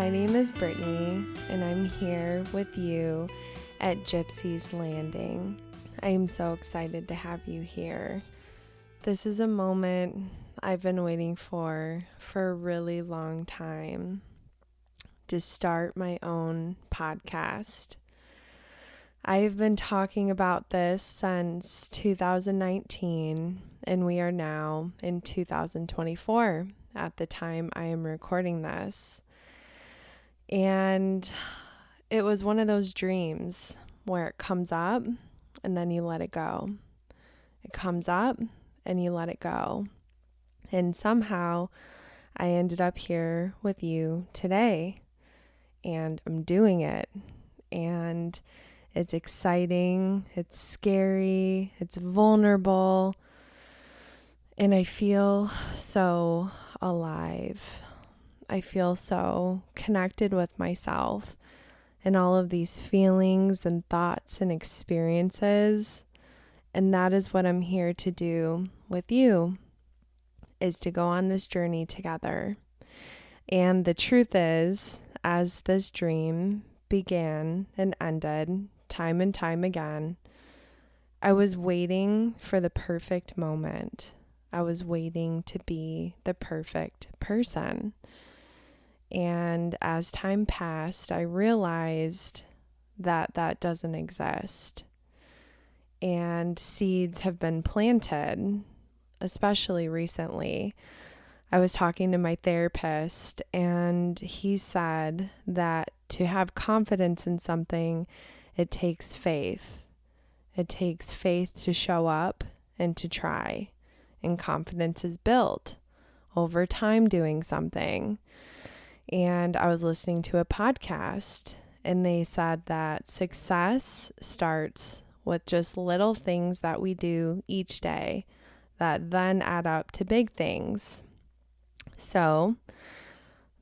My name is Brittany, and I'm here with you at Gypsy's Landing. I am so excited to have you here. This is a moment I've been waiting for a really long time, to start my own podcast. I've been talking about this since 2019, and we are now in 2024 at the time I am recording this. And it was one of those dreams where it comes up and then you let it go. It comes up and you let it go. And somehow I ended up here with you today, and I'm doing it. And it's exciting, it's scary, it's vulnerable, and I feel so alive. I feel so connected with myself and all of these feelings and thoughts and experiences. And that is what I'm here to do with you, is to go on this journey together. And the truth is, as this dream began and ended time and time again, I was waiting for the perfect moment. I was waiting to be the perfect person. And as time passed, I realized that that doesn't exist. And seeds have been planted, especially recently. I was talking to my therapist, and he said that to have confidence in something, it takes faith. It takes faith to show up and to try. And confidence is built over time doing something. And I was listening to a podcast, and they said that success starts with just little things that we do each day that then add up to big things. So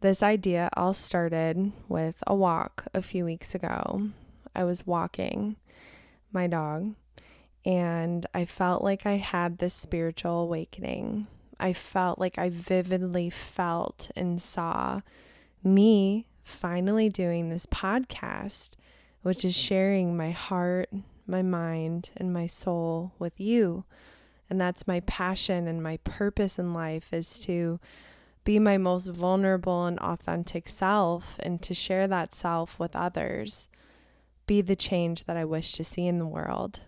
this idea all started with a walk a few weeks ago. I was walking my dog, and I felt like I had this spiritual awakening. I felt like I vividly felt and saw me finally doing this podcast, which is sharing my heart, my mind, and my soul with you. And that's my passion and my purpose in life, is to be my most vulnerable and authentic self, and to share that self with others, be the change that I wish to see in the world.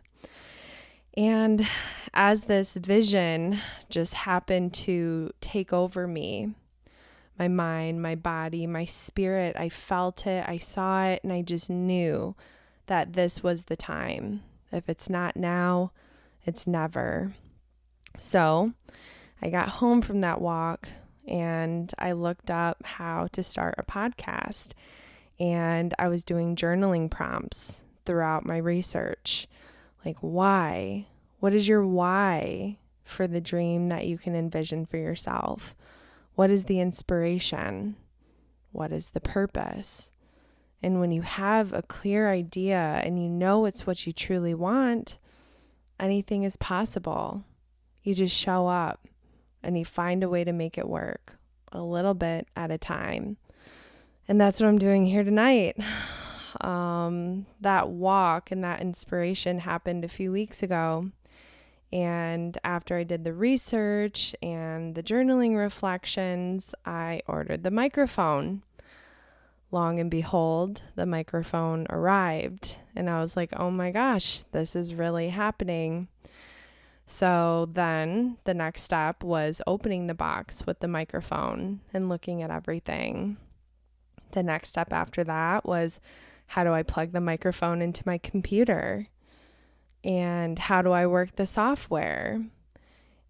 And as this vision just happened to take over me, my mind, my body, my spirit, I felt it, I saw it, and I just knew that this was the time. If it's not now, it's never. So I got home from that walk, and I looked up how to start a podcast, and I was doing journaling prompts throughout my research. Like, why? What is your why for the dream that you can envision for yourself? What is the inspiration? What is the purpose? And when you have a clear idea and you know it's what you truly want, anything is possible. You just show up and you find a way to make it work, a little bit at a time. And that's what I'm doing here tonight. That walk and that inspiration happened a few weeks ago. And after I did the research and the journaling reflections, I ordered the microphone. Long and behold, the microphone arrived. And I was like, oh my gosh, this is really happening. So then the next step was opening the box with the microphone and looking at everything. The next step after that was, how do I plug the microphone into my computer? And how do I work the software?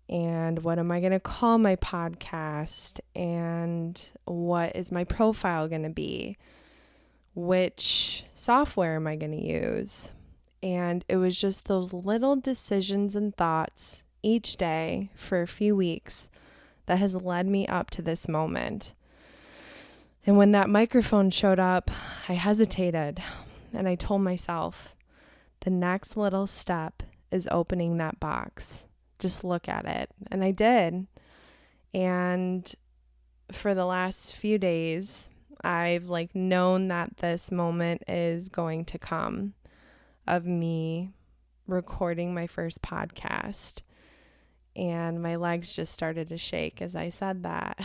And what am I going to call my podcast? And what is my profile going to be? Which software am I going to use? And it was just those little decisions and thoughts each day for a few weeks that has led me up to this moment. And when that microphone showed up, I hesitated, and I told myself, the next little step is opening that box. Just look at it. And I did. And for the last few days, I've known that this moment is going to come of me recording my first podcast. And my legs just started to shake as I said that.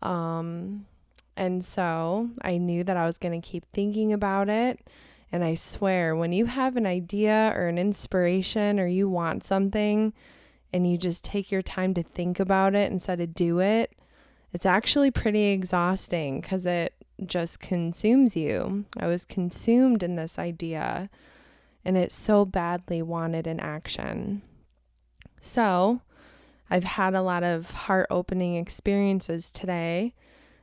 And so I knew that I was going to keep thinking about it. And I swear, when you have an idea or an inspiration or you want something and you just take your time to think about it instead of do it, it's actually pretty exhausting because it just consumes you. I was consumed in this idea and it so badly wanted an action. So I've had a lot of heart-opening experiences today.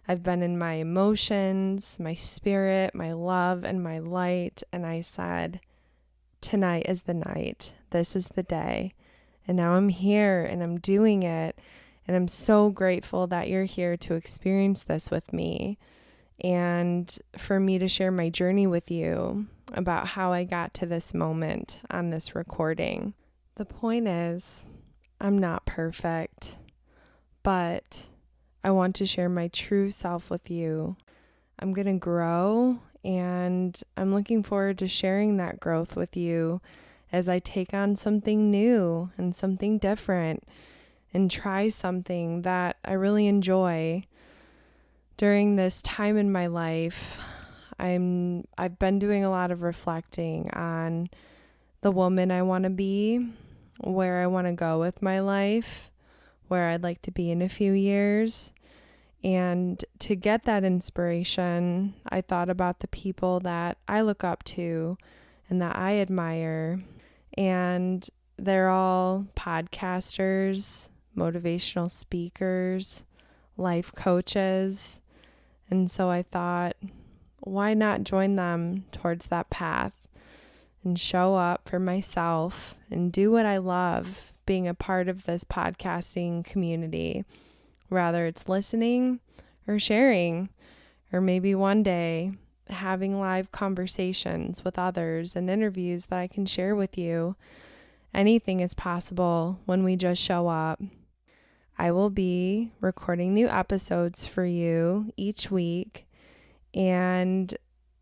I've been in my emotions, my spirit, my love, and my light. And I said, tonight is the night. This is the day. And now I'm here and I'm doing it. And I'm so grateful that you're here to experience this with me and for me to share my journey with you about how I got to this moment on this recording. The point is, I'm not perfect, but I want to share my true self with you. I'm going to grow, and I'm looking forward to sharing that growth with you as I take on something new and something different and try something that I really enjoy. During this time in my life, I've been doing a lot of reflecting on the woman I want to be, where I want to go with my life, where I'd like to be in a few years. And to get that inspiration, I thought about the people that I look up to and that I admire. And they're all podcasters, motivational speakers, life coaches. And so I thought, why not join them towards that path and show up for myself and do what I love being a part of this podcasting community, whether it's listening or sharing, or maybe one day having live conversations with others and interviews that I can share with you. Anything is possible when we just show up. I will be recording new episodes for you each week, and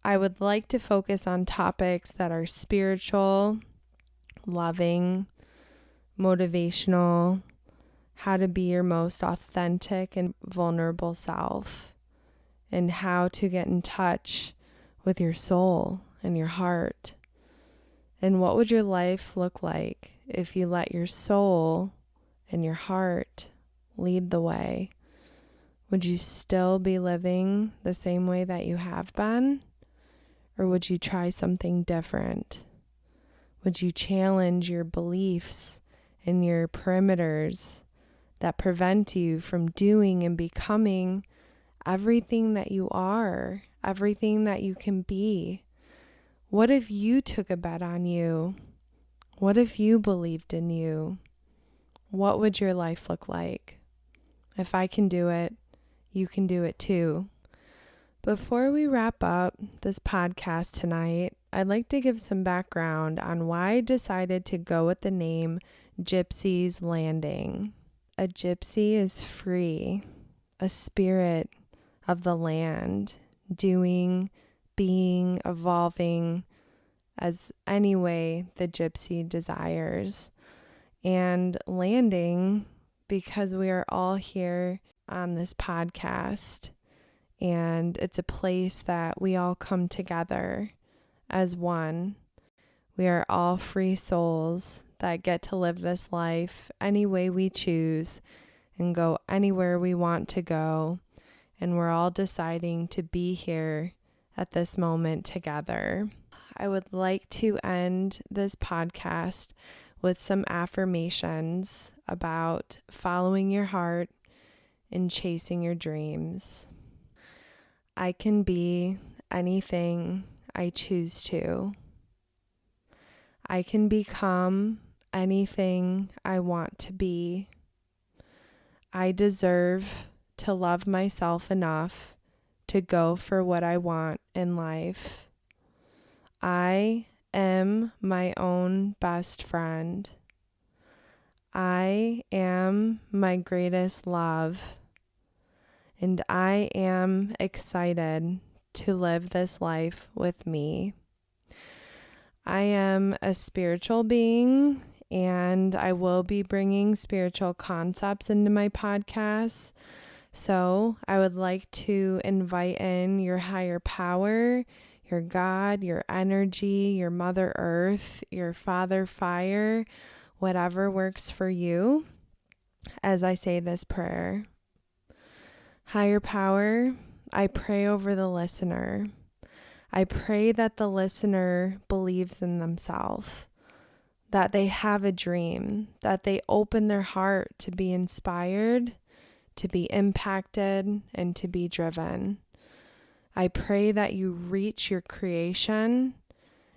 I would like to focus on topics that are spiritual, loving, motivational, how to be your most authentic and vulnerable self, and how to get in touch with your soul and your heart. And what would your life look like if you let your soul and your heart lead the way? Would you still be living the same way that you have been? Or would you try something different? Would you challenge your beliefs and your perimeters that prevent you from doing and becoming everything that you are, everything that you can be? What if you took a bet on you? What if you believed in you? What would your life look like? If I can do it, you can do it too. Before we wrap up this podcast tonight, I'd like to give some background on why I decided to go with the name Gypsy's Landing. A gypsy is free, a spirit of the land, doing, being, evolving as any way the gypsy desires. And landing because we are all here on this podcast. And it's a place that we all come together as one. We are all free souls that get to live this life any way we choose and go anywhere we want to go. And we're all deciding to be here at this moment together. I would like to end this podcast with some affirmations about following your heart and chasing your dreams. I can be anything I choose to. I can become anything I want to be. I deserve to love myself enough to go for what I want in life. I am my own best friend. I am my greatest love. and I am excited to live this life with me. I am a spiritual being, and I will be bringing spiritual concepts into my podcast. So I would like to invite in your higher power, your God, your energy, your Mother Earth, your Father Fire, whatever works for you, as I say this prayer. Higher power, I pray over the listener. I pray that the listener believes in themselves, that they have a dream, that they open their heart to be inspired, to be impacted, and to be driven. I pray that you reach your creation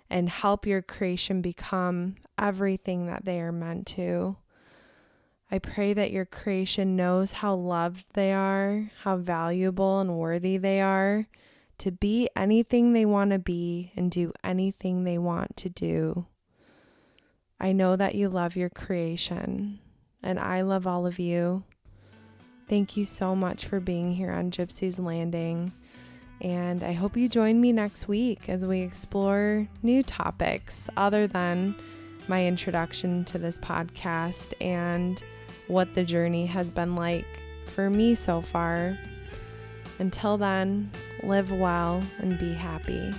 and help your creation become everything that they are meant to. I pray that your creation knows how loved they are, how valuable and worthy they are to be anything they want to be and do anything they want to do. I know that you love your creation, and I love all of you. Thank you so much for being here on Gypsy's Landing, and I hope you join me next week as we explore new topics other than my introduction to this podcast and what the journey has been like for me so far. Until then, live well and be happy.